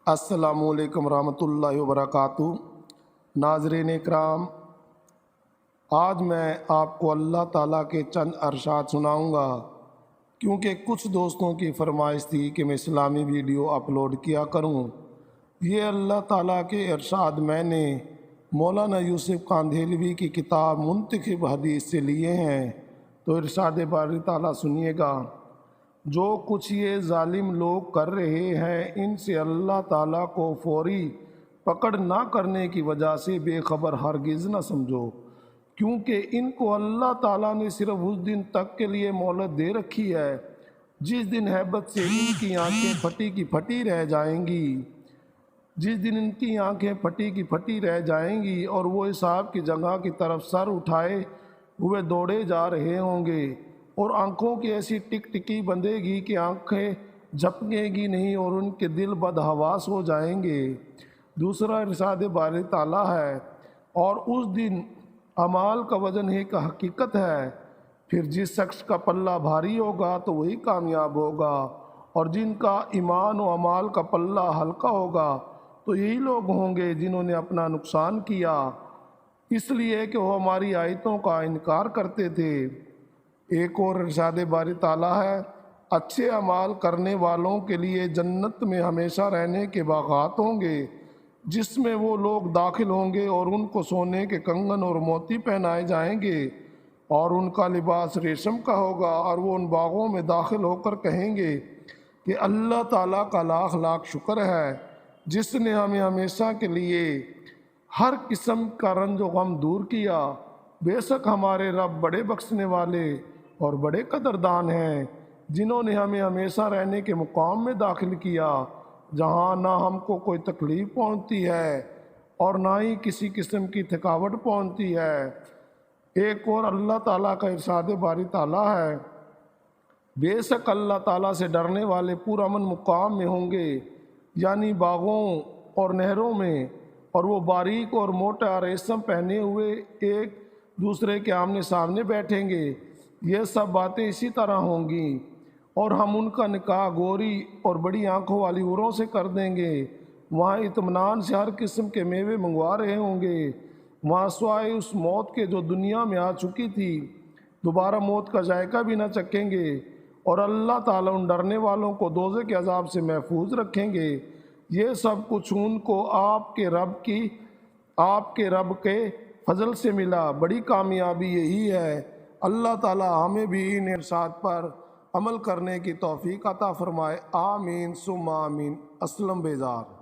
السلام علیکم ورحمۃ اللہ وبرکاتہ۔ ناظرین اکرام، آج میں آپ کو اللہ تعالیٰ کے چند ارشاد سناؤں گا، کیونکہ کچھ دوستوں کی فرمائش تھی کہ میں اسلامی ویڈیو اپلوڈ کیا کروں۔ یہ اللہ تعالیٰ کے ارشاد میں نے مولانا یوسف قاندھیلوی کی کتاب منتخب حدیث سے لیے ہیں، تو ارشاد باری تعالیٰ سنیے گا۔ جو کچھ یہ ظالم لوگ کر رہے ہیں، ان سے اللہ تعالیٰ کو فوری پکڑ نہ کرنے کی وجہ سے بے خبر ہرگز نہ سمجھو، کیونکہ ان کو اللہ تعالیٰ نے صرف اس دن تک کے لیے مہلت دے رکھی ہے جس دن ہیبت سے ان کی آنکھیں پھٹی کی پھٹی رہ جائیں گی، جس دن ان کی آنکھیں پھٹی کی پھٹی رہ جائیں گی اور وہ حساب کی جگہ کی طرف سر اٹھائے ہوئے دوڑے جا رہے ہوں گے، اور آنکھوں کی ایسی ٹک ٹکی بندھے گی کہ آنکھیں جھپکیں گی نہیں اور ان کے دل بدحواس ہو جائیں گے۔ دوسرا ارشاد باری تعالیٰ ہے، اور اس دن اعمال کا وزن ایک حقیقت ہے، پھر جس شخص کا پلہ بھاری ہوگا تو وہی کامیاب ہوگا، اور جن کا ایمان و اعمال کا پلہ ہلکا ہوگا تو یہی لوگ ہوں گے جنہوں نے اپنا نقصان کیا اس لیے کہ وہ ہماری آیتوں کا انکار کرتے تھے۔ ایک اور ارشاد باری تعالیٰ ہے، اچھے اعمال کرنے والوں کے لیے جنت میں ہمیشہ رہنے کے باغات ہوں گے جس میں وہ لوگ داخل ہوں گے، اور ان کو سونے کے کنگن اور موتی پہنائے جائیں گے، اور ان کا لباس ریشم کا ہوگا، اور وہ ان باغوں میں داخل ہو کر کہیں گے کہ اللہ تعالیٰ کا لاکھ لاکھ شکر ہے جس نے ہمیں ہمیشہ کے لیے ہر قسم کا رنج و غم دور کیا۔ بے شک ہمارے رب بڑے بخشنے والے اور بڑے قدردان ہیں، جنہوں نے ہمیں ہمیشہ رہنے کے مقام میں داخل کیا جہاں نہ ہم کو کوئی تکلیف پہنچتی ہے اور نہ ہی کسی قسم کی تھکاوٹ پہنچتی ہے۔ ایک اور اللہ تعالیٰ کا ارشاد باری تعالیٰ ہے، بے شک اللہ تعالیٰ سے ڈرنے والے پرامن مقام میں ہوں گے، یعنی باغوں اور نہروں میں، اور وہ باریک اور موٹا ریشم پہنے ہوئے ایک دوسرے کے آمنے سامنے بیٹھیں گے۔ یہ سب باتیں اسی طرح ہوں گی، اور ہم ان کا نکاح گوری اور بڑی آنکھوں والی عورتوں سے کر دیں گے۔ وہاں اطمینان سے ہر قسم کے میوے منگوا رہے ہوں گے، وہاں سوائے اس موت کے جو دنیا میں آ چکی تھی، دوبارہ موت کا ذائقہ بھی نہ چکھیں گے، اور اللہ تعالیٰ ان ڈرنے والوں کو دوزخ کے عذاب سے محفوظ رکھیں گے۔ یہ سب کچھ ان کو آپ کے رب کے فضل سے ملا، بڑی کامیابی یہی ہے۔ اللہ تعالیٰ ہمیں بھی ان ارشاد پر عمل کرنے کی توفیق عطا فرمائے، آمین ثم آمین۔ اسلم بیزار۔